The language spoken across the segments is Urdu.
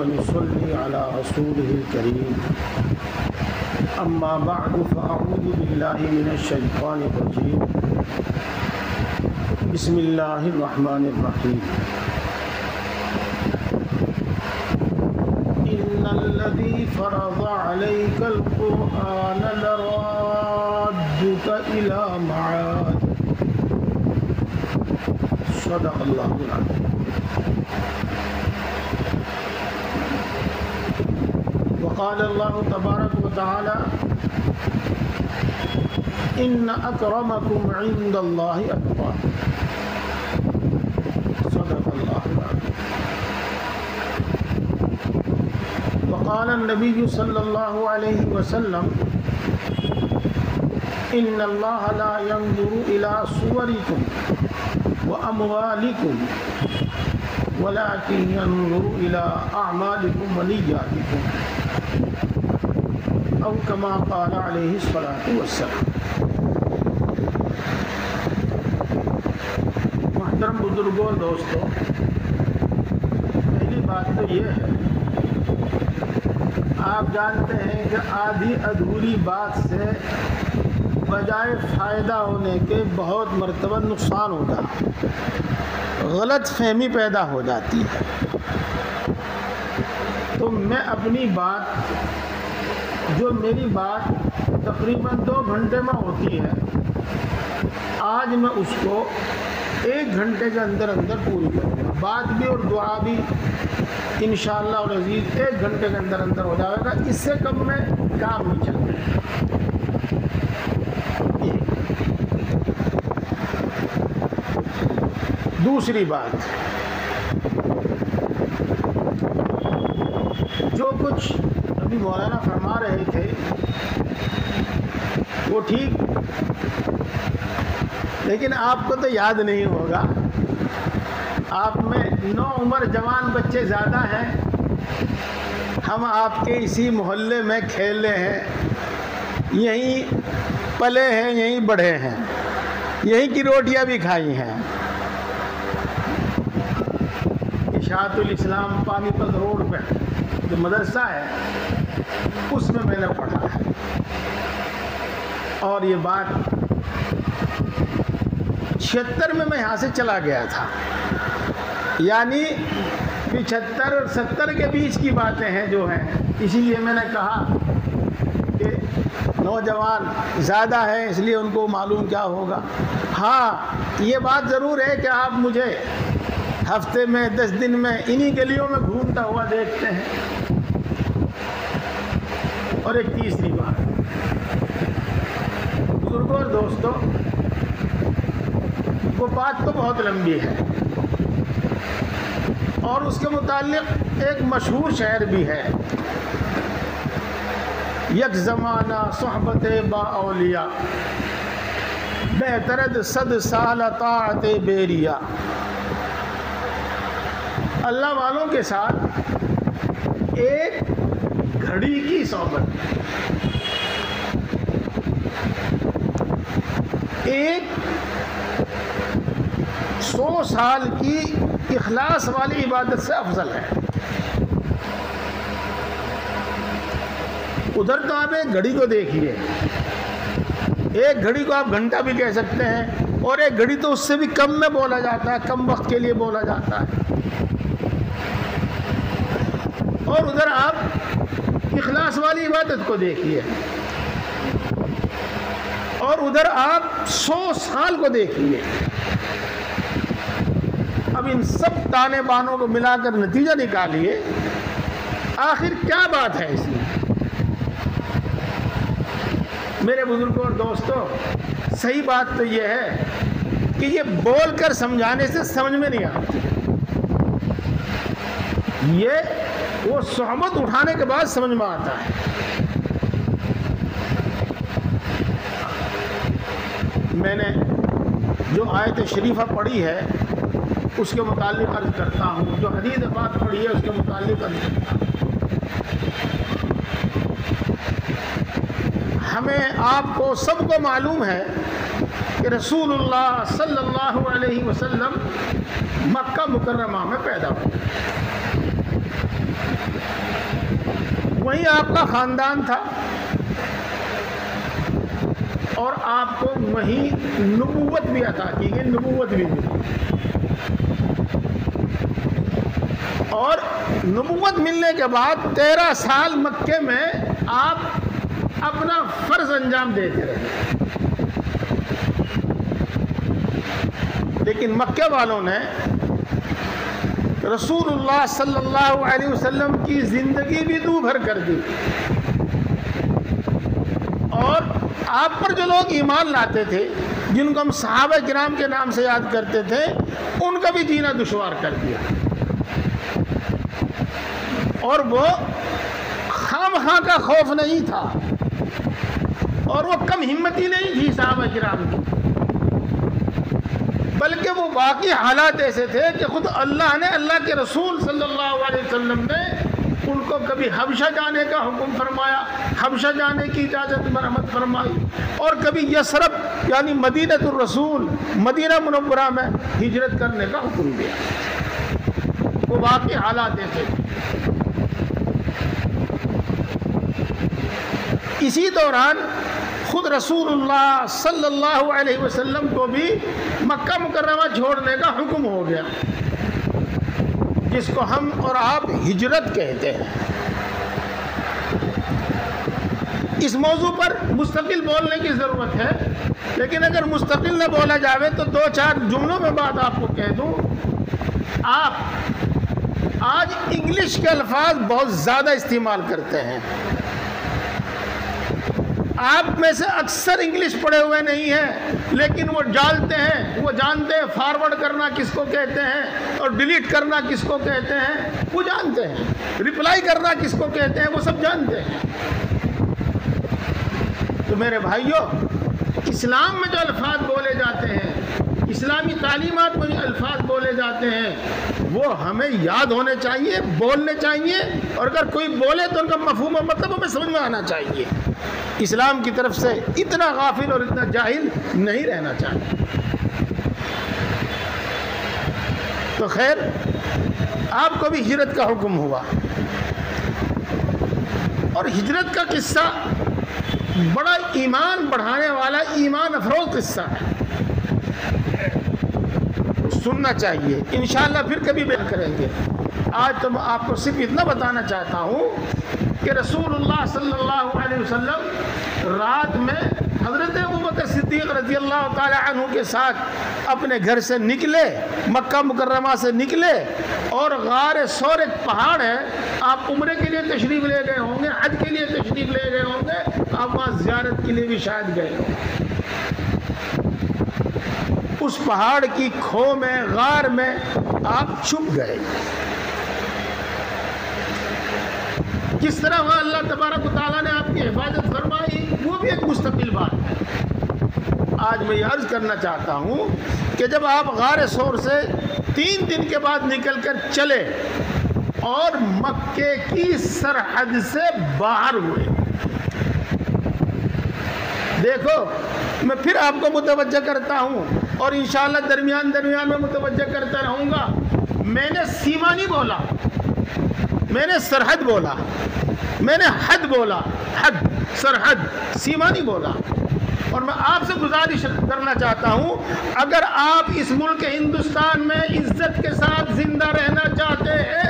ونصلي على رسوله الكريم أما بعد فأعوذ بالله من الشيطان الرجيم بسم الله الرحمن الرحيم إن الذي فرض عليك القرآن لرادك إلى معاد صدق الله العظيم. وقال الله تبارك وتعالى إن أكرمكم عند الله أتقاكم صدق الله العظيم. وقال النبي صلى الله عليه وسلم إن الله لا ينظر إلى صوركم وأموالكم ولكن ينظر إلى أعمالكم ونياتكم أو كما قال عليه الصلاة والسلام. محترم بزرگوں دوستوں، پہلی بات تو یہ ہے، آپ جانتے ہیں کہ آدھی ادھوری بات سے بجائے فائدہ ہونے کے بہت مرتبہ نقصان ہوتا ہے، غلط فہمی پیدا ہو جاتی ہے. تو میں اپنی بات، جو میری بات تقریباً 2 گھنٹے میں ہوتی ہے، آج میں اس کو 1 گھنٹے کے اندر پوری کروں گا. بات بھی اور دعا بھی انشاءاللہ العزیز 1 گھنٹے کے اندر ہو جائے گا. اس سے کم میں کام نہیں چلتا. دوسری بات، جو کچھ ابھی مولانا فرما رہے تھے وہ ٹھیک، لیکن آپ کو تو یاد نہیں ہوگا. آپ میں نوعمر جوان بچے زیادہ ہیں. ہم آپ کے اسی محلے میں کھیلے ہیں، یہیں پلے ہیں، یہیں بڑھے ہیں، یہیں کی روٹیاں بھی کھائی ہیں. اشاعت الاسلام پانی پت روڈ پہ جو مدرسہ ہے اس میں نے پڑھا ہے. اور یہ بات 76 میں یہاں سے چلا گیا تھا، یعنی 75 اور 70 کے بیچ کی باتیں ہیں جو ہیں. اسی لیے میں نے کہا کہ نوجوان زیادہ ہیں، اس لیے ان کو معلوم کیا ہوگا. ہاں یہ بات ضرور ہے کہ آپ مجھے ہفتے میں 10 دن میں انہی گلیوں میں گھومتا ہوا دیکھتے ہیں. اور ایک تیسری بات، بزرگوں اور دوستوں، وہ بات تو بہت لمبی ہے اور اس کے متعلق ایک مشہور شعر بھی ہے: یک زمانہ صحبت با اولیاء بہترد 100 سال طاعت بیریا. اللہ والوں کے ساتھ ایک گھڑی کی صحبت، ایک 100 سال کی اخلاص والی عبادت سے افضل ہے. ادھر تو آپ ایک گھڑی کو دیکھیے، ایک گھڑی کو آپ گھنٹہ بھی کہہ سکتے ہیں، اور ایک گھڑی تو اس سے بھی کم میں بولا جاتا ہے، کم وقت کے لیے بولا جاتا ہے. اور ادھر آپ اخلاص والی عبادت کو دیکھیے، اور ادھر آپ 100 سال کو دیکھیے. اب ان سب تانے بانوں کو ملا کر نتیجہ نکالیے، آخر کیا بات ہے اس میں. میرے بزرگوں اور دوستوں، صحیح بات تو یہ ہے کہ یہ بول کر سمجھانے سے سمجھ میں نہیں آتی. یہ وہ صحبت اٹھانے کے بعد سمجھ میں آتا ہے. میں نے جو آیت شریفہ پڑھی ہے اس کے متعلق عرض کرتا ہوں، جو حدیث بات پڑھی ہے اس کے متعلق عرض کرتا ہوں. ہمیں آپ کو سب کو معلوم ہے کہ رسول اللہ صلی اللہ علیہ وسلم مکہ مکرمہ میں پیدا ہوئے. وہیں آپ کا خاندان تھا اور آپ کو وہیں نبوت بھی عطا کی گئی، نبوت بھی ملی، اور نبوت ملنے کے بعد 13 سال مکے میں آپ اپنا فرض انجام دیتے رہے. لیکن مکے والوں نے رسول اللہ صلی اللہ علیہ وسلم کی زندگی بھی دو بھر کر دی، اور آپ پر جو لوگ ایمان لاتے تھے، جن کو ہم صحابہ کرام کے نام سے یاد کرتے تھے، ان کا بھی جینا دشوار کر دیا. اور وہ خامخواہ کا خوف نہیں تھا، اور وہ کم ہمتی نہیں تھی صحابہ کرام کی، بلکہ وہ واقعی حالات ایسے تھے کہ خود اللہ نے، اللہ کے رسول صلی اللہ علیہ وسلم نے ان کو کبھی حبشہ جانے کا حکم فرمایا، حبشہ جانے کی اجازت مرحمت فرمائی، اور کبھی یثرب یعنی مدینۃ الرسول، مدینہ منورہ میں ہجرت کرنے کا حکم دیا. وہ واقعی حالات ایسے تھے. اسی دوران خود رسول اللہ صلی اللہ علیہ وسلم کو بھی مکہ مکرمہ چھوڑنے کا حکم ہو گیا، جس کو ہم اور آپ ہجرت کہتے ہیں. اس موضوع پر مستقل بولنے کی ضرورت ہے، لیکن اگر مستقل نہ بولا جاوے تو 2-4 جملوں میں بات آپ کو کہہ دوں. آپ آج انگلش کے الفاظ بہت زیادہ استعمال کرتے ہیں. آپ میں سے اکثر انگلش پڑھے ہوئے نہیں ہیں، لیکن وہ جانتے ہیں فارورڈ کرنا کس کو کہتے ہیں اور ڈیلیٹ کرنا کس کو کہتے ہیں، وہ جانتے ہیں. ریپلائی کرنا کس کو کہتے ہیں، وہ سب جانتے ہیں. تو میرے بھائیوں، اسلام میں جو الفاظ بولے جاتے ہیں، اسلامی تعلیمات میں جو الفاظ بولے جاتے ہیں، وہ ہمیں یاد ہونے چاہیے، بولنے چاہیے، اور اگر کوئی بولے تو ان کا مفہوم و مطلب ہمیں سمجھ میں آنا چاہیے. اسلام کی طرف سے اتنا غافل اور اتنا جاہل نہیں رہنا چاہیے. تو خیر، آپ کو بھی ہجرت کا حکم ہوا، اور ہجرت کا قصہ بڑا ایمان بڑھانے والا، ایمان افروز قصہ ہے، سننا چاہیے. انشاءاللہ پھر کبھی بیان کریں گے. آج تو میں آپ کو صرف اتنا بتانا چاہتا ہوں کہ رسول اللہ صلی اللہ علیہ وسلم رات میں حضرت ابوبکر صدیق رضی اللہ تعالی عنہ کے ساتھ اپنے گھر سے نکلے، مکہ مکرمہ سے نکلے، اور غار ثور ایک پہاڑ ہے، آپ عمرے کے لیے تشریف لے گئے ہوں گے، حج کے لیے تشریف لے گئے ہوں گے، آپ وہاں زیارت کے لیے بھی شاید گئے ہوں گے. اس پہاڑ کی کھو میں، غار میں آپ چھپ گئے. کس طرح وہاں اللہ تبارک و تعالیٰ نے آپ کی حفاظت فرمائی، وہ بھی ایک مستقل بات ہے. آج میں یہ عرض کرنا چاہتا ہوں کہ جب آپ غار ثور سے 3 دن کے بعد نکل کر چلے اور مکے کی سرحد سے باہر ہوئے، دیکھو میں پھر آپ کو متوجہ کرتا ہوں، اور انشاءاللہ درمیان میں متوجہ کرتا رہوں گا. میں نے سیما نہیں بولا، میں نے سرحد بولا، میں نے حد بولا، حد، سرحد، سیما نہیں بولا. اور میں آپ سے گزارش کرنا چاہتا ہوں، اگر آپ اس ملک ہندوستان میں عزت کے ساتھ زندہ رہنا چاہتے ہیں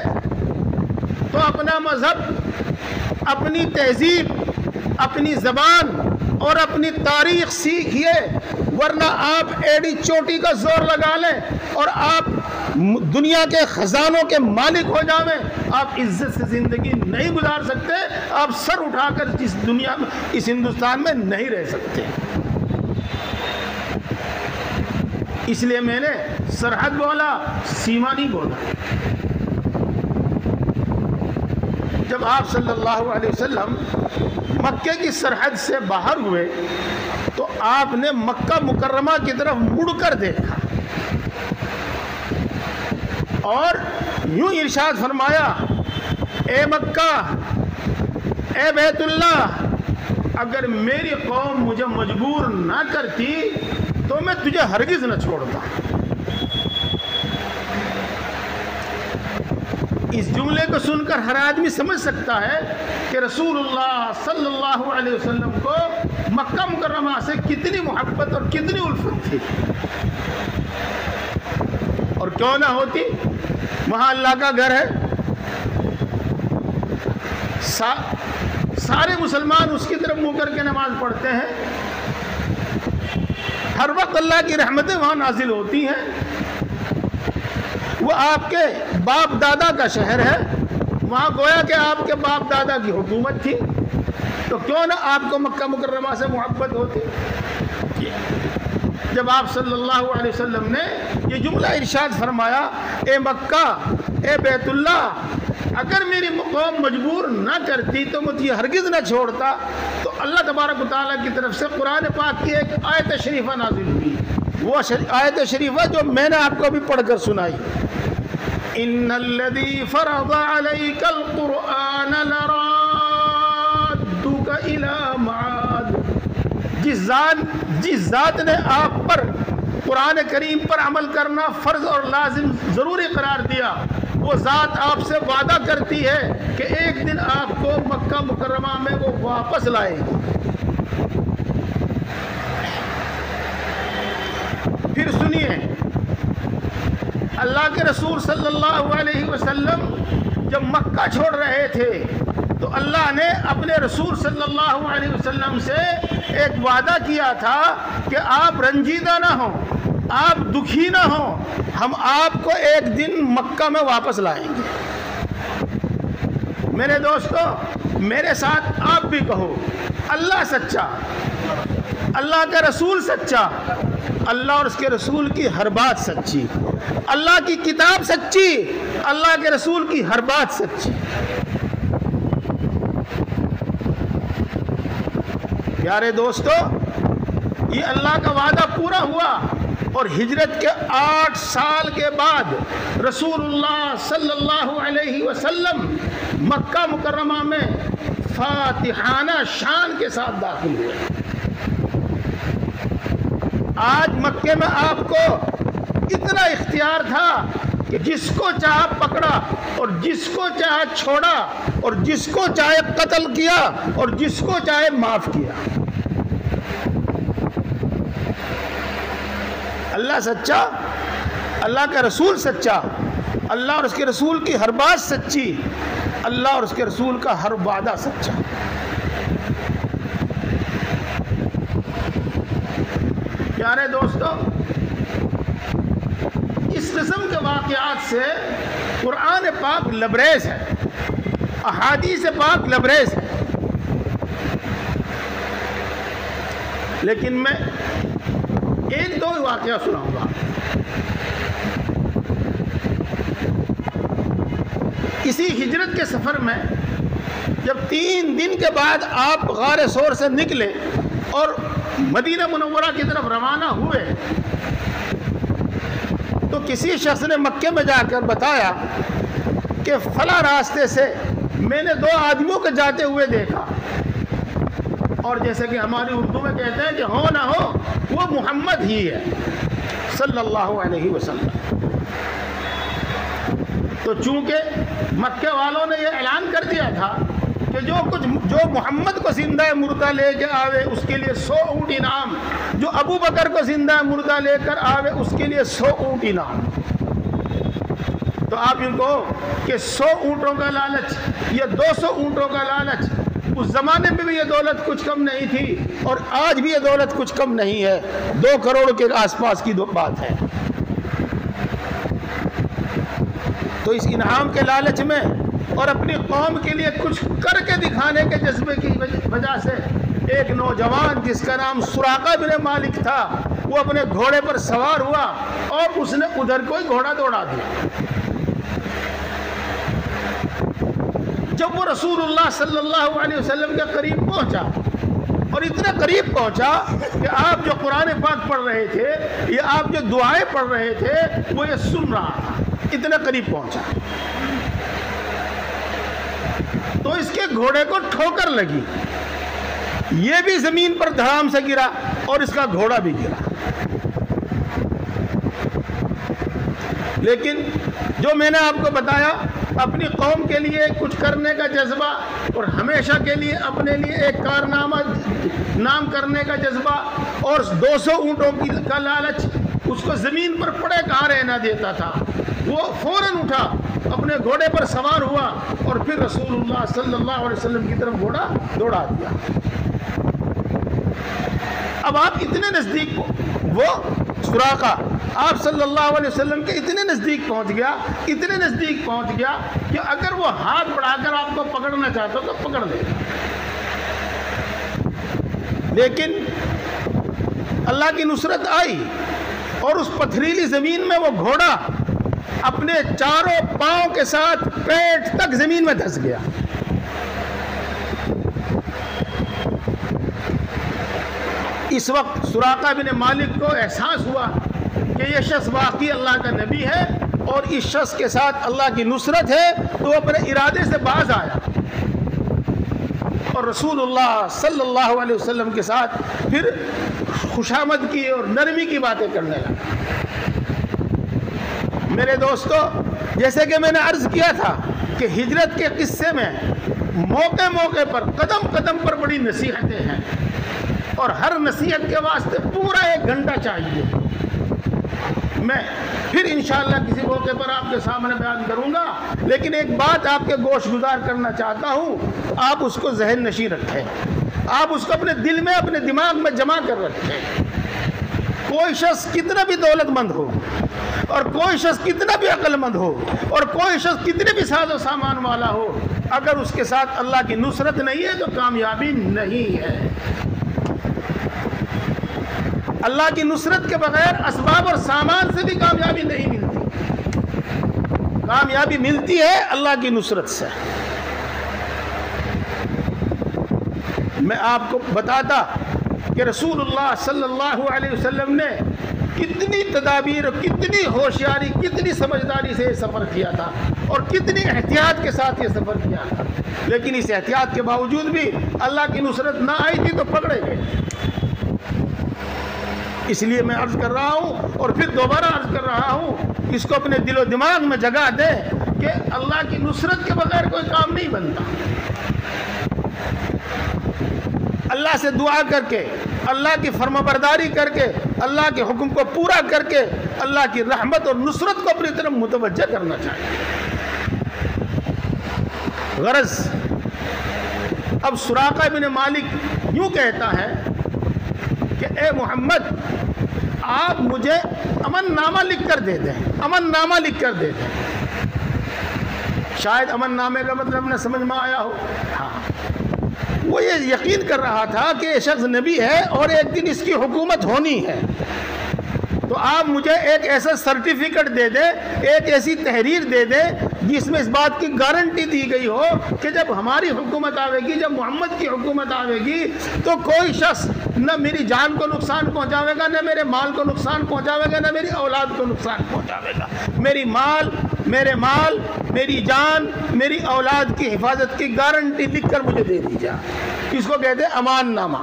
تو اپنا مذہب، اپنی تہذیب، اپنی زبان اور اپنی تاریخ سیکھیے، ورنہ آپ ایڑی چوٹی کا زور لگا لیں اور آپ دنیا کے خزانوں کے مالک ہو جاویں، آپ عزت سے زندگی نہیں گزار سکتے، آپ سر اٹھا کر اس دنیا میں، اس ہندوستان میں نہیں رہ سکتے. اس لیے میں نے سرحد بولا، سیما نہیں بولا. جب آپ صلی اللہ علیہ وسلم مکے کی سرحد سے باہر ہوئے تو آپ نے مکہ مکرمہ کی طرف مڑ کر دیکھا اور یوں ارشاد فرمایا، اے مکہ، اے بیت اللہ، اگر میری قوم مجھے مجبور نہ کرتی تو میں تجھے ہرگز نہ چھوڑتا. اس جملے کو سن کر ہر آدمی سمجھ سکتا ہے کہ رسول اللہ صلی اللہ علیہ وسلم کو مکہ مکرمہ سے کتنی محبت اور کتنی الفت تھی، اور کیوں نہ ہوتی، وہاں اللہ کا گھر ہے، سارے مسلمان اس کی طرف منہ کر کے نماز پڑھتے ہیں، ہر وقت اللہ کی رحمتیں وہاں نازل ہوتی ہیں، وہ آپ کے باپ دادا کا شہر ہے، وہاں گویا کہ آپ کے باپ دادا کی حکومت تھی، تو کیوں نہ آپ کو مکہ مکرمہ سے محبت ہوتی۔ جب آپ صلی اللہ علیہ وسلم نے یہ جملہ ارشاد فرمایا، اے مکہ، اے بیت اللہ، اگر میری قوم مجبور نہ کرتی تو مجھے ہرگز نہ چھوڑتا، تو اللہ تبارک و تعالیٰ کی طرف سے قرآن پاک کی ایک آیت شریفہ نازل ہوئی، وہ آیت شریفہ جو میں نے آپ کو ابھی پڑھ کر سنائی، ان الذی فرض علیک القرآن لرادک الی معاد، جس ذات نے آپ پر قرآن کریم پر عمل کرنا فرض اور لازم ضروری قرار دیا، وہ ذات آپ سے وعدہ کرتی ہے کہ ایک دن آپ کو مکہ مکرمہ میں وہ واپس لائے گی۔ پھر سنیے، اللہ کے رسول صلی اللہ علیہ وسلم جب مکہ چھوڑ رہے تھے تو اللہ نے اپنے رسول صلی اللہ علیہ وسلم سے ایک وعدہ کیا تھا کہ آپ رنجیدہ نہ ہوں، آپ دکھی نہ ہوں، ہم آپ کو ایک دن مکہ میں واپس لائیں گے۔ میرے دوستو، میرے ساتھ آپ بھی کہو، اللہ سچا، اللہ کا رسول سچا، اللہ اور اس کے رسول کی ہر بات سچی، اللہ کی کتاب سچی، اللہ کے رسول کی ہر بات سچی۔ پیارے دوستو، یہ اللہ کا وعدہ پورا ہوا، اور ہجرت کے 8 سال کے بعد رسول اللہ صلی اللہ علیہ وسلم مکہ مکرمہ میں فاتحانہ شان کے ساتھ داخل ہوئے۔ آج مکے میں آپ کو اتنا اختیار تھا کہ جس کو چاہا پکڑا اور جس کو چاہا چھوڑا اور جس کو چاہے قتل کیا اور جس کو چاہے معاف کیا۔ اللہ سچا، اللہ کا رسول سچا، اللہ اور اس کے رسول کی ہر بات سچی، اللہ اور اس کے رسول کا ہر وعدہ سچا۔ پیارے دوستو، اس قسم کے واقعات سے قرآن پاک لبریز ہے، احادیث پاک لبریز ہے، لیکن میں ایک دو واقعہ سناؤں گا۔ اسی ہجرت کے سفر میں جب 3 دن کے بعد آپ غار ثور سے نکلے اور مدینہ منورہ کی طرف روانہ ہوئے، تو کسی شخص نے مکے میں جا کر بتایا کہ فلاں راستے سے میں نے 2 آدمیوں کو جاتے ہوئے دیکھا، اور جیسے کہ ہماری اردو میں کہتے ہیں کہ ہو نہ ہو وہ محمد ہی ہے صلی اللہ علیہ وسلم۔ تو چونکہ مکے والوں نے یہ اعلان کر دیا تھا کہ جو محمد کو زندہ مردہ لے کے آوے اس کے لیے 100 اونٹ انعام، جو ابو بکر کو زندہ مردہ لے کر آوے اس کے لیے 100 اونٹ انعام۔ تو آپ ان کو کہ 100 اونٹوں کا لالچ یا 200 اونٹوں کا لالچ، اس زمانے میں بھی یہ دولت کچھ کم نہیں تھی، اور آج بھی یہ دولت کچھ کم نہیں ہے، 2 کروڑ کے آس پاس کی بات ہے۔ تو اس انعام کے لالچ میں اور اپنی قوم کے لیے کچھ کر کے دکھانے کے جذبے کی وجہ سے ایک نوجوان جس کا نام سراقہ بن مالک تھا، وہ اپنے گھوڑے پر سوار ہوا اور اس نے ادھر کوئی گھوڑا دوڑا دیا۔ جب وہ رسول اللہ صلی اللہ علیہ وسلم کے قریب پہنچا، اور اتنا قریب پہنچا کہ آپ جو قرآن پاک پڑھ رہے تھے یا آپ جو دعائیں پڑھ رہے تھے وہ یہ سن رہا تھا، اتنا قریب پہنچا تو اس کے گھوڑے کو ٹھوکر لگی، یہ بھی زمین پر دھڑام سے گرا اور اس کا گھوڑا بھی گرا۔ لیکن جو میں نے آپ کو بتایا اپنی قوم کے لیے کچھ کرنے کا جذبہ اور ہمیشہ کے لیے اپنے لیے ایک کارنامہ نام کرنے کا جذبہ اور 200 اونٹوں کا لالچ اس کو زمین پر پڑے کہاں رہنا دیتا تھا. وہ فوراً اٹھا, اپنے گھوڑے پر سوار ہوا اور پھر رسول اللہ صلی اللہ علیہ وسلم کی طرف گھوڑا دوڑا دیا. اب آپ اتنے نزدیک, وہ سراقہ آپ صلی اللہ علیہ وسلم کے اتنے نزدیک پہنچ گیا کہ اگر وہ ہاتھ بڑھا کر آپ کو پکڑنا چاہتا تو پکڑ لے. لیکن اللہ کی نصرت آئی اور اس پتھریلی زمین میں وہ گھوڑا اپنے چاروں پاؤں کے ساتھ پیٹ تک زمین میں دھس گیا. اس وقت سراقہ بن مالک کو احساس ہوا کہ یہ شخص واقعی اللہ کا نبی ہے اور اس شخص کے ساتھ اللہ کی نصرت ہے, تو وہ اپنے ارادے سے باز آیا اور رسول اللہ صلی اللہ علیہ وسلم کے ساتھ پھر خوشامد کی اور نرمی کی باتیں کرنے لگا. میرے دوستو, جیسے کہ میں نے عرض کیا تھا کہ ہجرت کے قصے میں موقع موقع پر قدم قدم پر بڑی نصیحتیں ہیں اور ہر نصیحت کے واسطے پورا 1 گھنٹہ چاہیے. میں پھر انشاءاللہ کسی موقع پر آپ کے سامنے بیان کروں گا, لیکن ایک بات آپ کے گوش گزار کرنا چاہتا ہوں, آپ اس کو ذہن نشیں رکھیں, آپ اس کو اپنے دل میں اپنے دماغ میں جمع کر رکھیں. کوئی شخص کتنا بھی دولت مند ہو اور کوئی شخص کتنا بھی عقل مند ہو اور کوئی شخص کتنے بھی ساز و سامان والا ہو, اگر اس کے ساتھ اللہ کی نصرت نہیں ہے تو کامیابی نہیں ہے. اللہ کی نصرت کے بغیر اسباب اور سامان سے بھی کامیابی نہیں ملتی. کامیابی ملتی ہے اللہ کی نصرت سے. میں آپ کو بتاتا کہ رسول اللہ صلی اللہ علیہ وسلم نے کتنی تدابیر, کتنی ہوشیاری, کتنی سمجھداری سے یہ سفر کیا تھا اور کتنی احتیاط کے ساتھ یہ سفر کیا تھا, لیکن اس احتیاط کے باوجود بھی اللہ کی نصرت نہ آئی تھی تو پکڑے گئے. اس لیے میں عرض کر رہا ہوں اور پھر دوبارہ عرض کر رہا ہوں, اس کو اپنے دل و دماغ میں جگہ دے کہ اللہ کی نصرت کے بغیر کوئی کام نہیں بنتا. اللہ سے دعا کر کے, اللہ کی فرمانبرداری کر کے, اللہ کے حکم کو پورا کر کے اللہ کی رحمت اور نصرت کو اپنی طرف متوجہ کرنا چاہیے. غرض اب سراقہ بن مالک یوں کہتا ہے کہ اے محمد, آپ مجھے امن نامہ لکھ کر دے دیں, امن نامہ لکھ کر دے دیں. شاید امن نامے کا مطلب نہ سمجھ میں آیا ہو. ہاں, وہ یہ یقین کر رہا تھا کہ یہ شخص نبی ہے اور ایک دن اس کی حکومت ہونی ہے, تو آپ مجھے ایک ایسا سرٹیفکیٹ دے دیں, ایک ایسی تحریر دے دیں جس میں اس بات کی گارنٹی دی گئی ہو کہ جب ہماری حکومت آئے گی, جب محمد کی حکومت آئے گی, تو کوئی شخص نہ میری جان کو نقصان پہنچاوے گا, نہ میرے مال کو نقصان پہنچاوے گا, نہ میری اولاد کو نقصان پہنچاوے گا. میرے مال, میری جان, میری اولاد کی حفاظت کی گارنٹی لکھ کر مجھے دے دی جائے. اس کو کہتے ہیں امان نامہ.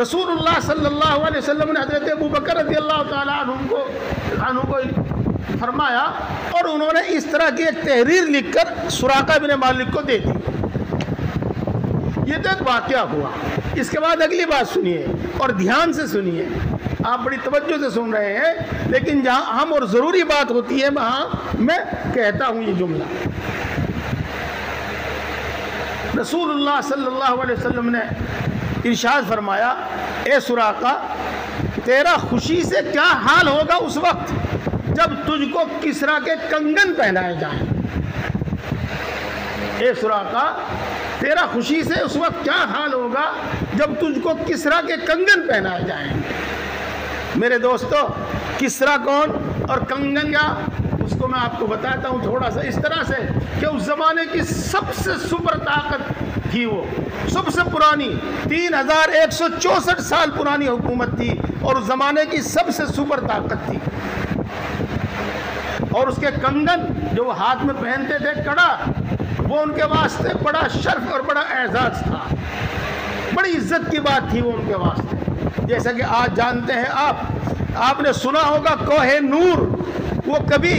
رسول اللہ صلی اللہ علیہ وسلم نے حضرت ابو بکر رضی اللہ تعالیٰ عنہ کو فرمایا اور انہوں نے اس طرح کی ایک تحریر لکھ کر سراقہ بن مالک کو دے دی. یہ تو ایک واقعہ ہوا. اس کے بعد اگلی بات سنیے اور دھیان سے سنیے, آپ بڑی توجہ سے سن رہے ہیں, لیکن جہاں اہم اور ضروری بات ہوتی ہے وہاں میں کہتا ہوں یہ جملہ. رسول اللہ صلی اللہ علیہ وسلم نے ارشاد فرمایا, اے سراقہ, تیرا خوشی سے کیا حال ہوگا اس وقت جب تجھ کو کسرا کے کنگن پہنائے جائیں. اے سراقہ, تیرا خوشی سے اس وقت کیا حال ہوگا جب تجھ کو کسرا کے کنگن پہنائے جائیں. میرے دوستو, کسرا کون اور کنگن کیا, اس کو میں آپ کو بتاتا ہوں تھوڑا سا اس طرح سے کہ اس زمانے کی سب سے سپر طاقت تھی, وہ سب سے پرانی 3164 سال پرانی حکومت تھی اور اس زمانے کی سب سے سپر طاقت تھی. اور اس کے کنگن جو وہ ہاتھ میں پہنتے تھے, کڑا, وہ ان کے واسطے بڑا شرف اور بڑا اعزاز تھا, بڑی عزت کی بات تھی وہ ان کے واسطے. جیسا کہ آج جانتے ہیں آپ نے سنا ہوگا کوہ نور, وہ کبھی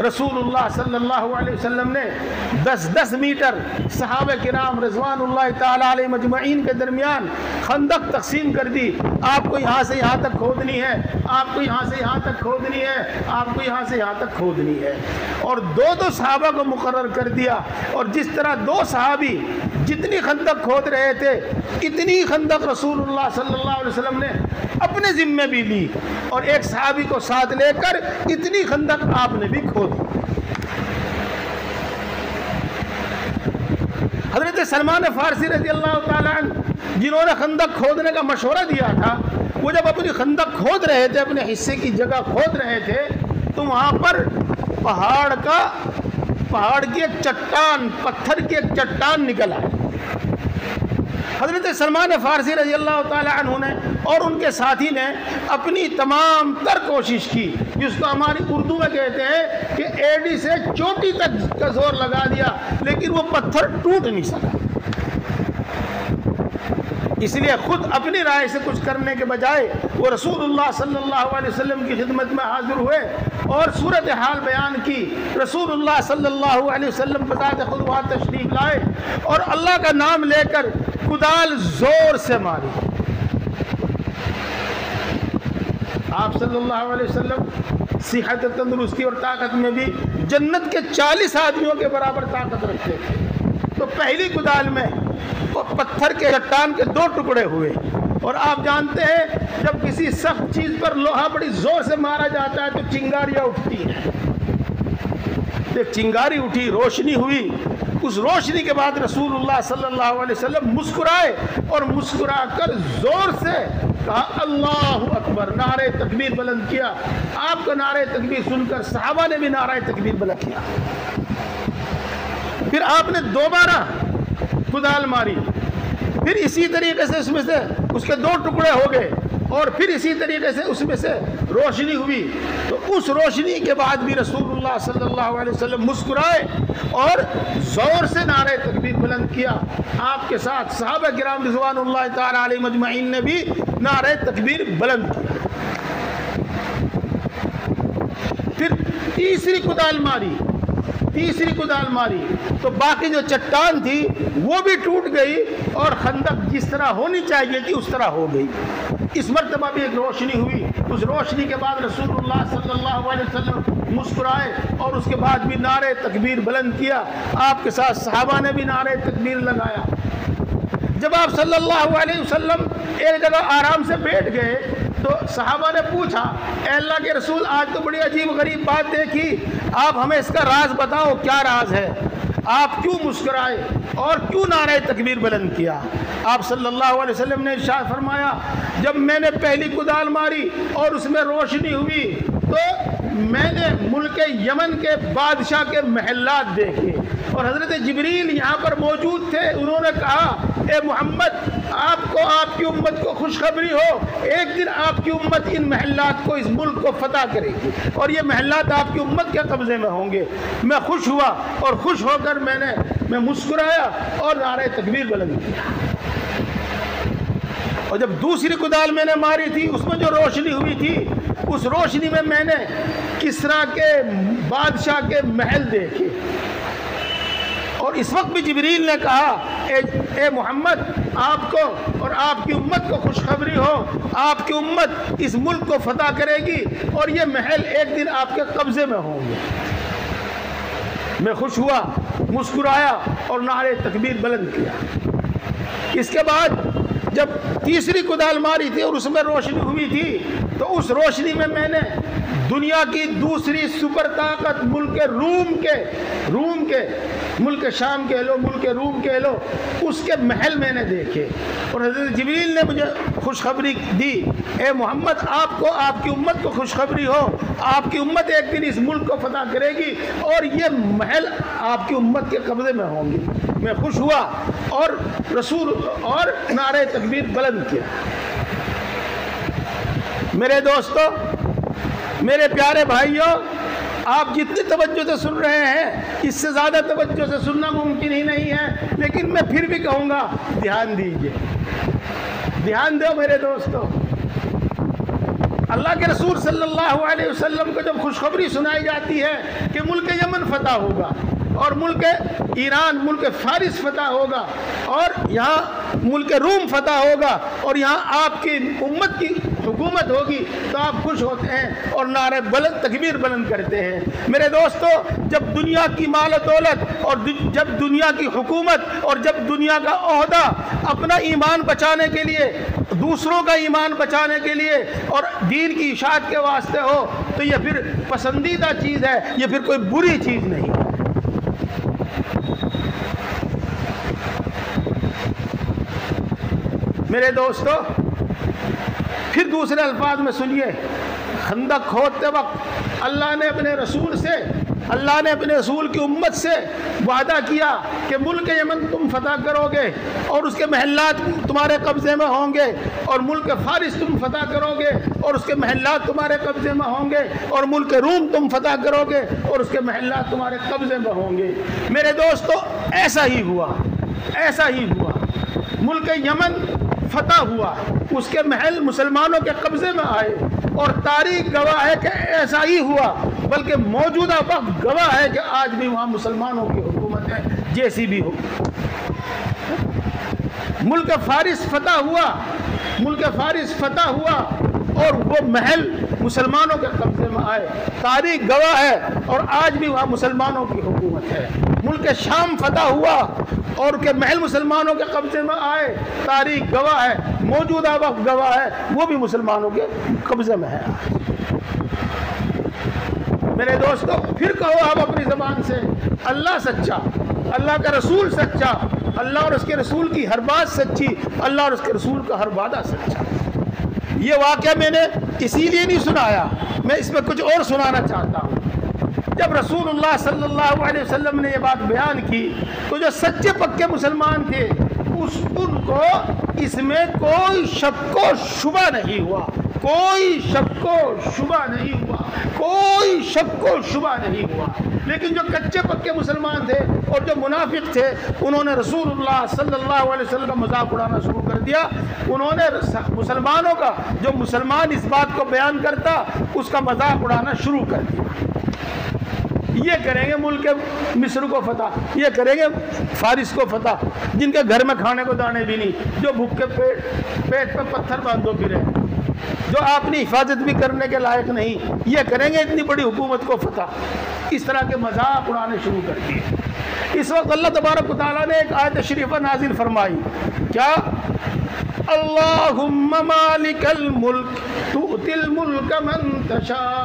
رسول اللہ صلی اللہ علیہ وسلم نے 10 میٹر صحابہ کرام رضوان اللہ تعالیٰ علیہ مجمعین کے درمیان خندق تقسیم کر دی. آپ کو یہاں سے یہاں تک کھودنی ہے, آپ کو یہاں سے یہاں تک کھودنی ہے, آپ کو یہاں سے یہاں تک کھودنی ہے. اور 2 صحابہ کو مقرر کر دیا, اور جس طرح 2 صحابی جتنی خندق کھود رہے تھے اتنی خندق رسول اللہ صلی اللہ علیہ وسلم نے اپنے ذمے بھی لی, اور ایک صحابی کو ساتھ لے کر اتنی خندق آپ نے بھی کھودی. حضرت سلمان فارسی رضی اللہ تعالیٰ عنہ جنہوں نے خندق کھودنے کا مشورہ دیا تھا, وہ جب اپنی خندق کھود رہے تھے, اپنے حصے کی جگہ کھود رہے تھے, تو وہاں پر پہاڑ کی ایک چٹان, پتھر کی ایک چٹان نکل آئی. حضرت سلمان فارسی رضی اللہ تعالیٰ عنہ نے اور ان کے ساتھی نے اپنی تمام تر کوشش کی, جس کو ہماری اردو میں کہتے ہیں کہ ایڑی سے چوٹی تک کا زور لگا دیا, لیکن وہ پتھر ٹوٹ نہیں سکا. اس لیے خود اپنی رائے سے کچھ کرنے کے بجائے وہ رسول اللہ صلی اللہ علیہ وسلم کی خدمت میں حاضر ہوئے اور صورتحال بیان کی. رسول اللہ صلی اللہ علیہ وسلم بذات خود وہاں تشریف لائے اور اللہ کا نام لے کر کدال زور سے ماری. آپ صلی اللہ علیہ وسلم صحت, تندرستی اور طاقت میں بھی جنت کے 40 آدمیوں کے برابر طاقت رکھتے تھے. تو پہلی کدال میں وہ پتھر کے چٹان کے 2 ٹکڑے ہوئے. اور آپ جانتے ہیں جب کسی سخت چیز پر لوہا بڑی زور سے مارا جاتا ہے تو چنگاریاں اٹھتی ہیں. ایک چنگاری اٹھی, روشنی ہوئی. اس روشنی کے بعد رسول اللہ صلی اللہ علیہ وسلم مسکرائے اور مسکرا کر زور سے کہا اللہ اکبر, نعرہ تکبیر بلند کیا. آپ کا نعرہ تکبیر سن کر صحابہ نے بھی نعرہ تکبیر بلند کیا. پھر آپ نے دوبارہ کدال ماری, پھر اسی طریقے سے اس کے 2 ٹکڑے ہو گئے, اور پھر اسی طریقے سے اس میں سے روشنی ہوئی. تو اس روشنی کے بعد بھی رسول اللہ صلی اللہ علیہ وسلم مسکرائے اور زور سے نعرہ تکبیر بلند کیا. آپ کے ساتھ صحابہ کرام رضوان اللہ تعالیٰ علیہ مجمعین نے بھی نعرہ تکبیر بلند کیا. پھر تیسری کدال ماری تو باقی جو چٹان تھی وہ بھی ٹوٹ گئی اور خندق جس طرح ہونی چاہیے تھی اس طرح ہو گئی. اس مرتبہ بھی ایک روشنی ہوئی. اس روشنی کے بعد رسول اللہ صلی اللہ علیہ وسلم مسکرائے اور اس کے بعد بھی نعرہ تکبیر بلند کیا. آپ کے ساتھ صحابہ نے بھی نعرہ تکبیر لگایا. جب آپ صلی اللہ علیہ وسلم ایک جگہ آرام سے بیٹھ گئے تو صحابہ نے پوچھا, اے اللہ کے رسول, آج تو بڑی عجیب غریب بات دیکھی, آپ ہمیں اس کا راز بتاؤ, کیا راز ہے؟ آپ کیوں مسکرائے اور کیوں نعرہ تکبیر بلند کیا؟ آپ صلی اللہ علیہ وسلم نے ارشاد فرمایا, جب میں نے پہلی کدال ماری اور اس میں روشنی ہوئی تو میں نے ملک یمن کے بادشاہ کے محلات دیکھے, اور حضرت جبریل یہاں پر موجود تھے. انہوں نے کہا, اے محمد, آپ کو آپ کی امت کو خوشخبری ہو, ایک دن آپ کی امت ان محلات کو, اس ملک کو فتح کرے گی اور یہ محلات آپ کی امت کے قبضے میں ہوں گے. میں خوش ہوا اور خوش ہو کر میں مسکرایا اور نعرہ تکبیر بلند کیا. اور جب دوسری کدال میں نے ماری تھی اس میں جو روشنی ہوئی تھی, اس روشنی میں نے کسرا کے بادشاہ کے محل دیکھے. اور اس وقت بھی جبریل نے کہا, اے محمد, آپ کو اور آپ کی امت کو خوشخبری ہو, آپ کی امت اس ملک کو فتح کرے گی اور یہ محل ایک دن آپ کے قبضے میں ہوں گے. میں خوش ہوا, مسکرایا اور نعرہ تکبیر بلند کیا. اس کے بعد جب تیسری کدال ماری تھی اور اس میں روشنی ہوئی تھی تو اس روشنی میں نے دنیا کی دوسری سپر طاقت ملک روم کے ملک شام کہہ لو, ملک روم کہہ لو, اس کے محل میں نے دیکھے. اور حضرت جبریل نے مجھے خوشخبری دی, اے محمد, آپ کو آپ کی امت کو خوشخبری ہو, آپ کی امت ایک دن اس ملک کو فتح کرے گی اور یہ محل آپ کی امت کے قبضے میں ہوں گے. میں خوش ہوا اور نعرہ تکبیر بلند کیا. میرے دوستو, میرے پیارے بھائیوں, آپ جتنی توجہ سے سن رہے ہیں اس سے زیادہ توجہ سے سننا ممکن ہی نہیں ہے, لیکن میں پھر بھی کہوں گا, دھیان دیجئے, دھیان دو میرے دوستو. اللہ کے رسول صلی اللہ علیہ وسلم کو جب خوشخبری سنائی جاتی ہے کہ ملک یمن فتح ہوگا اور ملک ایران، ملک فارس فتح ہوگا اور یہاں ملک روم فتح ہوگا اور یہاں آپ کی امت کی حکومت ہوگی، تو آپ خوش ہوتے ہیں اور نعرے بلند، تکبیر بلند کرتے ہیں۔ میرے دوستو، جب دنیا کی مال و دولت اور جب دنیا کی حکومت اور جب دنیا کا عہدہ اپنا ایمان بچانے کے لیے، دوسروں کا ایمان بچانے کے لیے اور دین کی اشاعت کے واسطے ہو، تو یہ پھر پسندیدہ چیز ہے، یہ پھر کوئی بری چیز نہیں۔ میرے دوستو، پھر دوسرے الفاظ میں سنیے، خندق کھودتے وقت اللہ نے اپنے رسول کی امت سے وعدہ کیا کہ ملک یمن تم فتح کرو گے اور اس کے محلات تمہارے قبضے میں ہوں گے، اور ملک فارس تم فتح کرو گے اور اس کے محلات تمہارے قبضے میں ہوں گے، اور ملک روم تم فتح کرو گے اور اس کے محلات تمہارے قبضے میں ہوں گے۔ میرے دوستو، ایسا ہی ہوا، ایسا ہی ہوا۔ ملک یمن فتح ہوا، اس کے محل مسلمانوں کے قبضے میں آئے، اور تاریخ گواہ ہے کہ ایسا ہی ہوا، بلکہ موجودہ وقت گواہ ہے کہ آج بھی وہاں مسلمانوں کی حکومت ہے، جیسی بھی ہو۔ ملک فارس فتح ہوا، ملک فارس فتح ہوا اور وہ محل مسلمانوں کے قبضے میں آئے، تاریخ گواہ ہے، اور آج بھی وہاں مسلمانوں کی حکومت ہے۔ ملک شام فتح ہوا اور کہ محل مسلمانوں کے قبضے میں آئے، تاریخ گواہ ہے، موجودہ وقت گواہ ہے، وہ بھی مسلمانوں کے قبضے میں ہے۔ میرے دوستو، پھر کہو آپ اپنی زبان سے، اللہ سچا، اللہ کا رسول سچا، اللہ اور اس کے رسول کی ہر بات سچی، اللہ اور اس کے رسول کا ہر وعدہ سچا۔ یہ واقعہ میں نے اسی لیے نہیں سنایا، میں اس میں کچھ اور سنانا چاہتا ہوں۔ جب رسول اللہ صلی اللہ علیہ وسلم نے یہ بات بیان کی تو جو سچے پکے مسلمان تھے ان کو اس میں کوئی شک و شبہ نہیں ہوا، کوئی شک و شبہ نہیں ہوا، کوئی شک و شبہ نہیں ہوا۔ لیکن جو کچے پکے مسلمان تھے اور جو منافق تھے، انہوں نے رسول اللہ صلی اللہ علیہ وسلم کا مذاق اڑانا شروع کر دیا۔ انہوں نے مسلمانوں کا، جو مسلمان اس بات کو بیان کرتا، اس کا مذاق اڑانا شروع کر دیا۔ یہ کریں گے ملک مصر کو فتح، یہ کریں گے فارس کو فتح، جن کے گھر میں کھانے کو دانے بھی نہیں، جو بھوک کے پیٹ پہ پتھر باندھو پھرے، جو اپنی حفاظت بھی کرنے کے لائق نہیں، یہ کریں گے اتنی بڑی حکومت کو فتح۔ اس طرح کے مذاق اڑانے شروع کر دیے۔ اس وقت اللہ تبارک و تعالیٰ نے ایک آیت شریفہ نازل فرمائی، کیا؟ اللہم مالک الملک تؤتی الملک من تشاء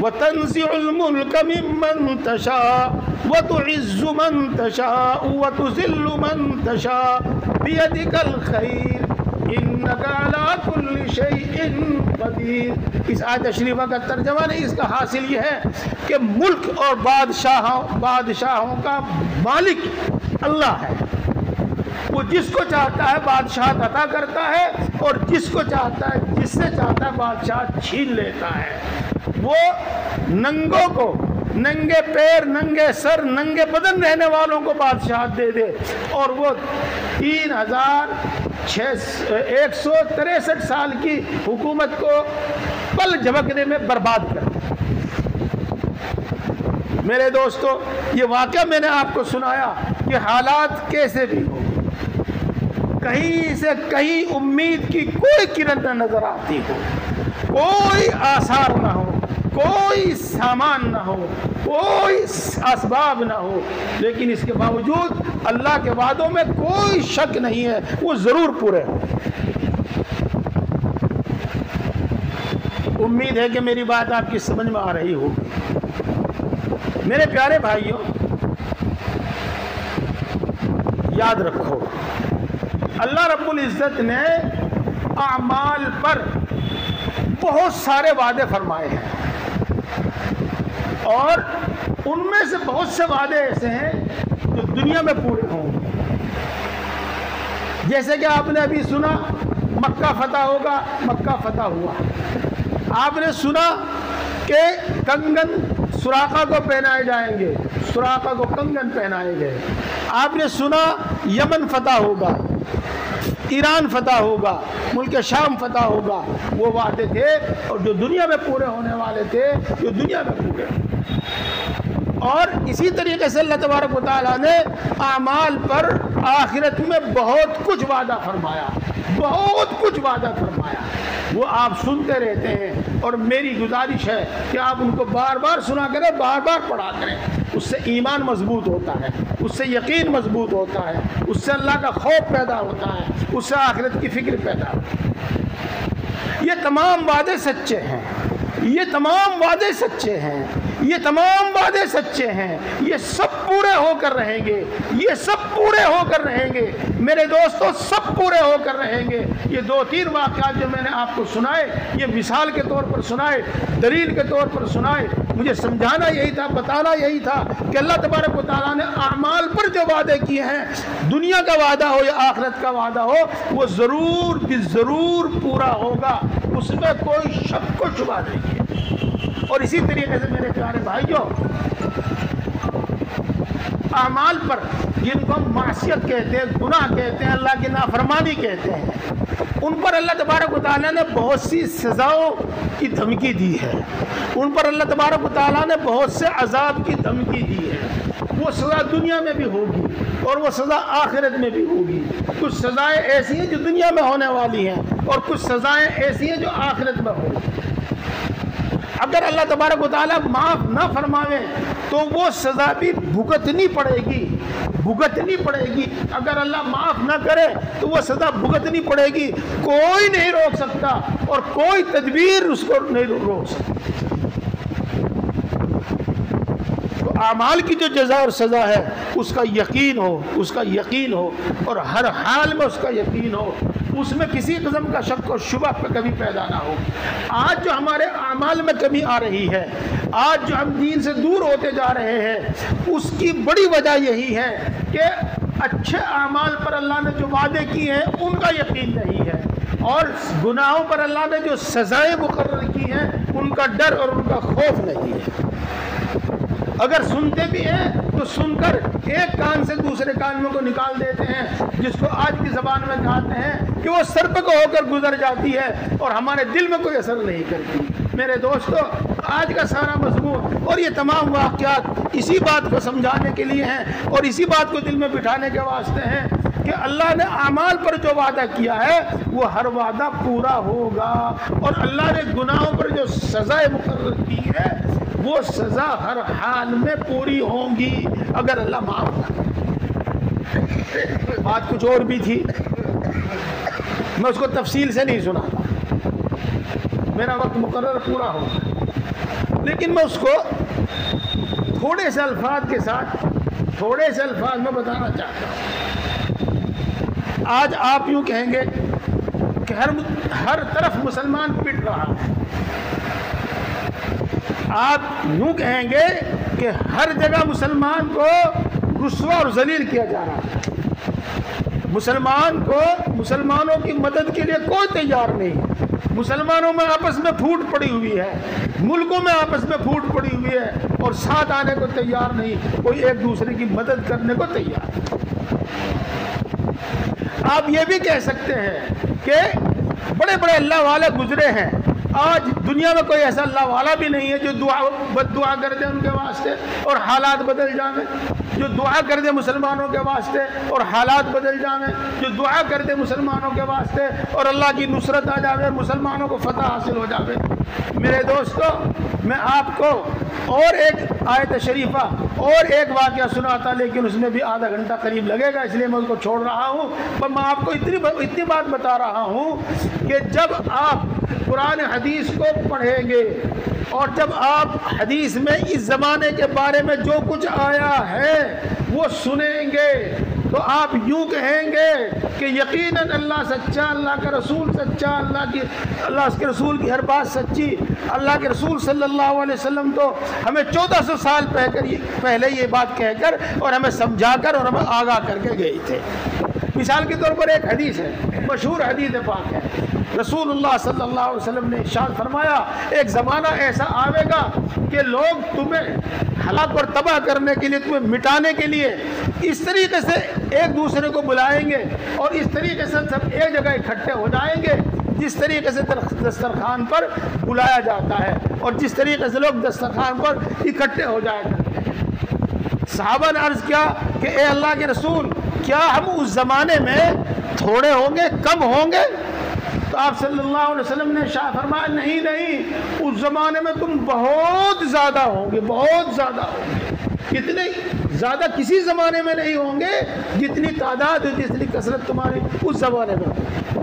وتنزع الملك ممن تشاء وتعز من تشاء وتذل من تشاء بيدك الخير انك على كل شيء قدير۔ اس آیت شریفہ کا ترجمہ نہیں، اس کا حاصل یہ ہے کہ ملک اور بادشاہوں کا مالک اللہ ہے۔ وہ جس کو چاہتا ہے بادشاہ عطا کرتا ہے، اور جس کو چاہتا ہے، جس سے چاہتا ہے بادشاہ چھین لیتا ہے۔ وہ ننگوں کو، ننگے پیر، ننگے سر، ننگے بدن رہنے والوں کو بادشاہ دے دے، اور وہ 3163 سال کی حکومت کو پل جھپکنے میں برباد کر دے۔ میرے دوستو، یہ واقعہ میں نے آپ کو سنایا کہ حالات کیسے بھی ہو، کہیں سے کہیں امید کی کوئی کرن نہ نظر آتی ہو، کوئی آثار نہ ہو، کوئی سامان نہ ہو، کوئی اسباب نہ ہو، لیکن اس کے باوجود اللہ کے وعدوں میں کوئی شک نہیں ہے، وہ ضرور پورے ہوں۔ امید ہے کہ میری بات آپ کی سمجھ میں آ رہی ہوگی۔ میرے پیارے بھائیوں، یاد رکھو، اللہ رب العزت نے اعمال پر بہت سارے وعدے فرمائے ہیں، اور ان میں سے بہت سے وعدے ایسے ہیں جو دنیا میں پورے ہوں گے۔ جیسے کہ آپ نے ابھی سنا مکہ فتح ہوگا، مکہ فتح ہوا۔ آپ نے سنا کہ کنگن سراقہ کو پہنائے جائیں گے، سراقہ کو کنگن پہنائے گئے۔ آپ نے سنا یمن فتح ہوگا، ایران فتح ہوگا، ملک شام فتح ہوگا، وہ وعدے تھے، اور جو دنیا میں پورے ہونے والے تھے جو دنیا میں پورے ہوئے۔ اور اسی طریقے سے اللہ تبارک و تعالیٰ نے اعمال پر آخرت میں بہت کچھ وعدہ فرمایا، بہت کچھ وعدہ فرمایا، وہ آپ سنتے رہتے ہیں، اور میری گزارش ہے کہ آپ ان کو بار بار سنا کریں، بار بار پڑھا کریں، اس سے ایمان مضبوط ہوتا ہے، اس سے یقین مضبوط ہوتا ہے، اس سے اللہ کا خوف پیدا ہوتا ہے، اس سے آخرت کی فکر پیدا ہوتی ہے۔ یہ تمام وعدے سچے ہیں، یہ تمام وعدے سچے ہیں، یہ تمام وعدے سچے ہیں، یہ سب پورے ہو کر رہیں گے، یہ سب پورے ہو کر رہیں گے میرے دوستو، سب پورے ہو کر رہیں گے۔ یہ 2-3 واقعات جو میں نے آپ کو سنائے، یہ مثال کے طور پر سنائے، دلیل کے طور پر سنائے، مجھے سمجھانا یہی تھا، بتانا یہی تھا کہ اللہ تبارک و تعالیٰ نے اعمال پر جو وعدے کیے ہیں، دنیا کا وعدہ ہو یا آخرت کا وعدہ ہو، وہ ضرور ضرور پورا ہوگا، اس میں کوئی شک و شبہ نہیں ہے۔ اور اسی طریقے سے میرے پیارے بھائیوں، اعمال پر جن کو ہم معصیت کہتے ہیں، گناہ کہتے ہیں، اللہ کی نافرمانی کہتے ہیں، ان پر اللہ تبارک و تعالیٰ نے بہت سی سزاؤں کی دھمکی دی ہے، ان پر اللہ تبارک و تعالیٰ نے بہت سے عذاب کی دھمکی دی ہے۔ وہ سزا دنیا میں بھی ہوگی اور وہ سزا آخرت میں بھی ہوگی۔ کچھ سزائیں ایسی ہیں جو دنیا میں ہونے والی ہیں، اور کچھ سزائیں ایسی ہیں جو آخرت میں ہوگی۔ اگر اللہ تبارک و تعالیٰ معاف نہ فرماوے تو وہ سزا بھی بھگتنی پڑے گی، بھگتنی پڑے گی۔ اگر اللہ معاف نہ کرے تو وہ سزا بھگتنی پڑے گی، کوئی نہیں روک سکتا اور کوئی تدبیر اس کو نہیں روک سکتا۔ تو اعمال کی جو جزا اور سزا ہے اس کا یقین ہو، اس کا یقین ہو، اور ہر حال میں اس کا یقین ہو، اس میں کسی قسم کا شک اور شبہ کبھی پیدا نہ ہو۔ آج جو ہمارے اعمال میں کمی آ رہی ہے، آج جو ہم دین سے دور ہوتے جا رہے ہیں، اس کی بڑی وجہ یہی ہے کہ اچھے اعمال پر اللہ نے جو وعدے کیے ہیں ان کا یقین نہیں ہے، اور گناہوں پر اللہ نے جو سزائیں مقرر کی ہیں ان کا ڈر اور ان کا خوف نہیں ہے۔ اگر سنتے بھی ہیں تو سن کر ایک کان سے دوسرے کان میں کو نکال دیتے ہیں، جس کو آج کی زبان میں کہتے ہیں کہ وہ سر پہ ہو کر گزر جاتی ہے اور ہمارے دل میں کوئی اثر نہیں کرتی۔ میرے دوستو، آج کا سارا مضمون اور یہ تمام واقعات اسی بات کو سمجھانے کے لیے ہیں اور اسی بات کو دل میں بٹھانے کے واسطے ہیں کہ اللہ نے اعمال پر جو وعدہ کیا ہے وہ ہر وعدہ پورا ہوگا، اور اللہ نے گناہوں پر جو سزائیں مقرر کی ہے وہ سزا ہر حال میں پوری ہوں گی اگر اللہ معاف کرے۔ بات کچھ اور بھی تھی، میں اس کو تفصیل سے نہیں سناتا، میرا وقت مقرر پورا ہوگا، لیکن میں اس کو تھوڑے سے الفاظ کے ساتھ، تھوڑے سے الفاظ میں بتانا چاہتا ہوں۔ آج آپ یوں کہیں گے کہ ہر طرف مسلمان پٹ رہا ہے، آپ یوں کہیں گے کہ ہر جگہ مسلمان کو رسوا اور ذلیل کیا جا رہا ہے، مسلمانوں کی مدد کے لیے کوئی تیار نہیں، مسلمانوں میں آپس میں پھوٹ پڑی ہوئی ہے، ملکوں میں آپس میں پھوٹ پڑی ہوئی ہے، اور ساتھ آنے کو تیار نہیں، کوئی ایک دوسرے کی مدد کرنے کو تیار نہیں۔ آپ یہ بھی کہہ سکتے ہیں کہ بڑے بڑے اللہ والے گزرے ہیں، آج دنیا میں کوئی ایسا اللہ والا بھی نہیں ہے جو بد دعا کر دے ان کے واسطے اور حالات بدل جائیں، جو دعا کر دے مسلمانوں کے واسطے اور حالات بدل جائیں، جو دعا کر دے مسلمانوں کے واسطے اور اللہ کی نصرت آ جاوے، مسلمانوں کو فتح حاصل ہو جاوے۔ میرے دوستو، میں آپ کو اور ایک آیت شریفہ اور ایک واقعہ سناتا، لیکن اس میں بھی آدھا گھنٹہ قریب لگے گا، اس لیے میں اس کو چھوڑ رہا ہوں، پر میں آپ کو اتنی بات بتا رہا ہوں کہ جب آپ قرآن حدیث کو پڑھیں گے اور جب آپ حدیث میں اس زمانے کے بارے میں جو کچھ آیا ہے وہ سنیں گے تو آپ یوں کہیں گے کہ یقیناً اللہ سچا، اللہ کا رسول سچا، اللہ اس کے رسول کی ہر بات سچی۔ اللہ کے رسول صلی اللہ علیہ وسلم تو ہمیں 1400 سال پہلے یہ بات کہہ کر اور ہمیں سمجھا کر اور ہمیں آگاہ کر کے گئے تھے۔ مثال کے طور پر ایک حدیث ہے، مشہور حدیث پاک ہے، رسول اللہ صلی اللہ علیہ وسلم نے ارشاد فرمایا ایک زمانہ ایسا آئے گا کہ لوگ تمہیں ہلاک اور تباہ کرنے کے لیے، تمہیں مٹانے کے لیے اس طریقے سے ایک دوسرے کو بلائیں گے اور اس طریقے سے سب ایک جگہ اکٹھے ہو جائیں گے جس طریقے سے دسترخوان پر بلایا جاتا ہے اور جس طریقے سے لوگ دسترخوان پر اکٹھے ہو جایا کرتے ہیں۔ صحابہ نے عرض کیا کہ اے اللہ کے رسول، کیا ہم اس زمانے میں تھوڑے ہوں گے، کم ہوں گے؟ تو آپ صلی اللہ علیہ وسلم نے ارشاد فرمایا نہیں نہیں، اس زمانے میں تم بہت زیادہ ہوں گے، بہت زیادہ ہوں گے۔ کتنے زیادہ کسی زمانے میں نہیں ہوں گے جتنی تعداد جتنی کثرت تمہاری اس زمانے میں ہوگی۔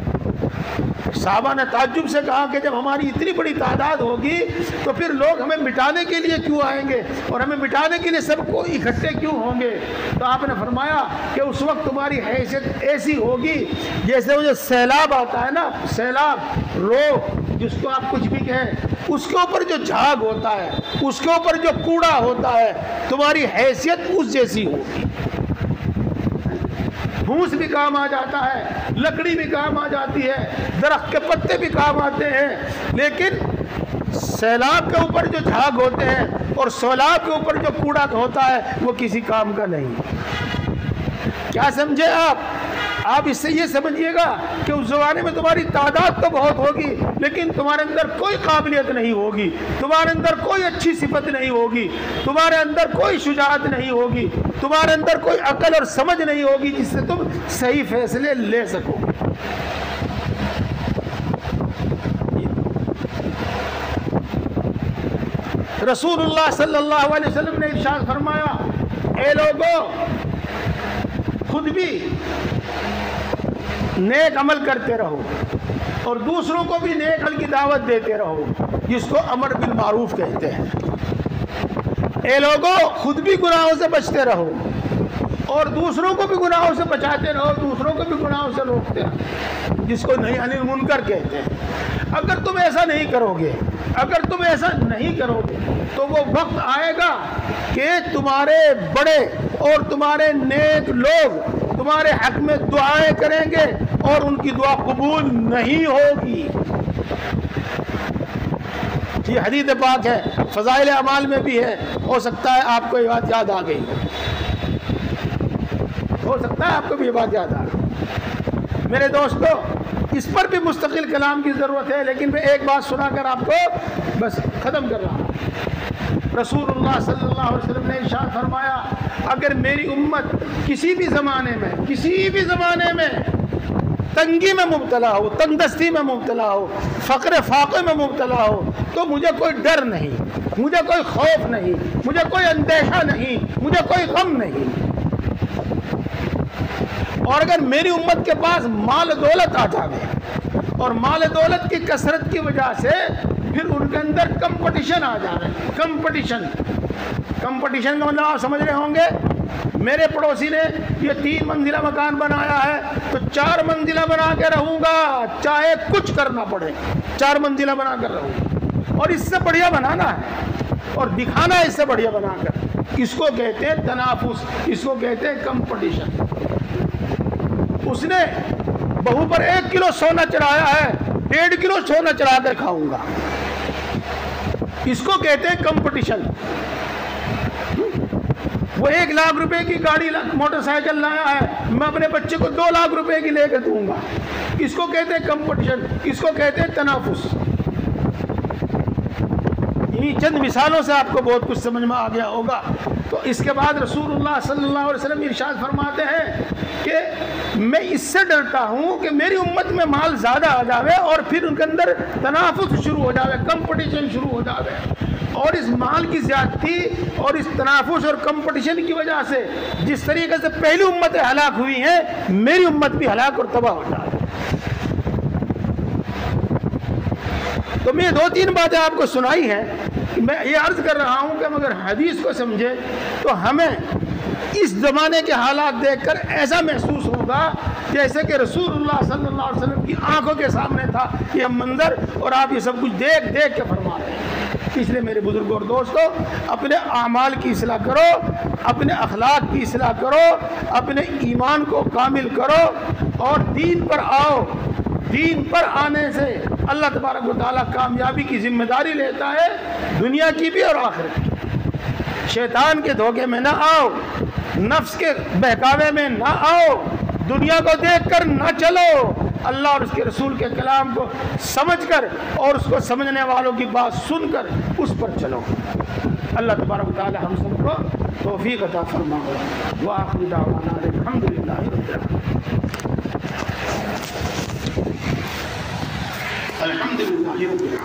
صحابہ نے تعجب سے کہا کہ جب ہماری اتنی بڑی تعداد ہوگی تو پھر لوگ ہمیں مٹانے کے لیے کیوں آئیں گے اور ہمیں مٹانے کے لیے سب کو اکٹھے کیوں ہوں گے؟ تو آپ نے فرمایا کہ اس وقت تمہاری حیثیت ایسی ہوگی جیسے وہ جو سیلاب آتا ہے نا، سیلاب، رو، جس کو آپ کچھ بھی کہیں، اس کے اوپر جو جھاگ ہوتا ہے، اس کے اوپر جو کوڑا ہوتا ہے، تمہاری حیثیت اس جیسی ہوگی۔ پھوس بھی کام آ جاتا ہے، لکڑی بھی کام آ جاتی ہے، درخت کے پتے بھی کام آتے ہیں، لیکن سیلاب کے اوپر جو جھاگ ہوتے ہیں اور سیلاب کے اوپر جو کوڑا ہوتا ہے وہ کسی کام کا نہیں۔ کیا سمجھے آپ اس سے یہ سمجھیے گا کہ اس زمانے میں تمہاری تعداد تو بہت ہوگی لیکن تمہارے اندر کوئی قابلیت نہیں ہوگی، تمہارے اندر کوئی اچھی صفت نہیں ہوگی، تمہارے اندر کوئی شجاعت نہیں ہوگی، تمہارے اندر کوئی عقل اور سمجھ نہیں ہوگی جس سے تم صحیح فیصلے لے سکو۔ رسول اللہ صلی اللہ علیہ وسلم نے ارشاد فرمایا اے لوگوں، خود بھی نیک عمل کرتے رہو اور دوسروں کو بھی نیک عمل کی دعوت دیتے رہو، جس کو امر بالمعروف کہتے ہیں۔ اے لوگوں، خود بھی گناہوں سے بچتے رہو اور دوسروں کو بھی گناہوں سے بچاتے رہو، دوسروں کو بھی گناہوں سے روکتے رہو، جس کو نہی عن المنکر کہتے ہیں۔ اگر تم ایسا نہیں کرو گے، اگر تم ایسا نہیں کرو گے تو وہ وقت آئے گا کہ تمہارے بڑے اور تمہارے نیک لوگ تمہارے حق میں دعائیں کریں گے اور ان کی دعا قبول نہیں ہوگی۔ یہ حدیث پاک ہے، فضائل اعمال میں بھی ہے، ہو سکتا ہے آپ کو یہ بات یاد آ گئی، ہو سکتا ہے آپ کو بھی یہ بات یاد آ گئی۔ میرے دوستو، اس پر بھی مستقل کلام کی ضرورت ہے، لیکن میں ایک بات سنا کر آپ کو بس ختم کر رہا ہوں۔ رسول اللہ صلی اللہ علیہ وسلم نے ارشاد فرمایا اگر میری امت کسی بھی زمانے میں تنگی میں مبتلا ہو، تنگ دستی میں مبتلا ہو، فقر فاقے میں مبتلا ہو تو مجھے کوئی ڈر نہیں، مجھے کوئی خوف نہیں، مجھے کوئی اندیشہ نہیں، مجھے کوئی غم نہیں۔ اور اگر میری امت کے پاس مال دولت آ جائے اور مال دولت کی کثرت کی وجہ سے پھر ان کے اندر کمپٹیشن آ جا رہا ہے، کمپٹیشن کا مطلب آپ سمجھ رہے ہوں گے، میرے پڑوسی نے یہ 3 منزلہ مکان بنایا ہے تو 4 منزلہ بنا کے رہوں گا، چاہے کچھ کرنا پڑے، 4 منزلہ بنا کر رہوں گا، اور اس سے بڑھیا بنانا ہے اور دکھانا ہے اس سے بڑھیا بنا کر۔ اس کو کہتے ہیں تنافس، اس کو کہتے ہیں کمپٹیشن۔ اس نے بہو پر 1 کلو سونا چڑھایا ہے، 1.5 کلو سونا چڑھا کر کھاؤں گا، اس کو کہتے ہیں کمپٹیشن۔ وہ 1 لاکھ روپے کی گاڑی موٹر سائیکل لایا ہے، میں اپنے بچے کو 2 لاکھ روپے کی لے کے دوں گا، اس کو کہتے ہیں کمپٹیشن، اس کو کہتے ہیں تنافس۔ انہی چند مثالوں سے آپ کو بہت کچھ سمجھ میں آ گیا ہوگا۔ تو اس کے بعد رسول اللہ صلی اللہ علیہ وسلم ارشاد فرماتے ہیں کہ میں اس سے ڈرتا ہوں کہ میری امت میں مال زیادہ آ جاوے اور پھر ان کے اندر تنافس شروع ہو جاوے، کمپٹیشن شروع ہو جاوے، اور اس مال کی زیادتی اور اس تنافس اور کمپٹیشن کی وجہ سے جس طریقے سے پہلی امتیں ہلاک ہوئی ہیں، میری امت بھی ہلاک اور تباہ ہو جائے۔ تو میں 2-3 باتیں آپ کو سنائی ہیں، میں یہ عرض کر رہا ہوں کہ ہم اگر حدیث کو سمجھے تو ہمیں اس زمانے کے حالات دیکھ کر ایسا محسوس ہوگا جیسے کہ رسول اللہ صلی اللہ علیہ وسلم کی آنکھوں کے سامنے تھا یہ منظر، اور آپ یہ سب کچھ دیکھ دیکھ کے فرما رہے ہیں۔ اس لیے میرے بزرگوں اور دوستوں، اپنے اعمال کی اصلاح کرو، اپنے اخلاق کی اصلاح کرو، اپنے ایمان کو کامل کرو اور دین پر آؤ، دین پر آنے سے اللہ تبارک و تعالیٰ کامیابی کی ذمہ داری لیتا ہے، دنیا کی بھی اور آخرت کی۔ شیطان کے دھوکے میں نہ آؤ، نفس کے بہکاوے میں نہ آؤ، دنیا کو دیکھ کر نہ چلو، اللہ اور اس کے رسول کے کلام کو سمجھ کر اور اس کو سمجھنے والوں کی بات سن کر اس پر چلو۔ اللہ تبارک و تعالی ہم سب کو توفیق عطا فرمائے۔ وآخر دعوانا الحمدللہ رب العالمین۔ الحمدللہ رب العالمین۔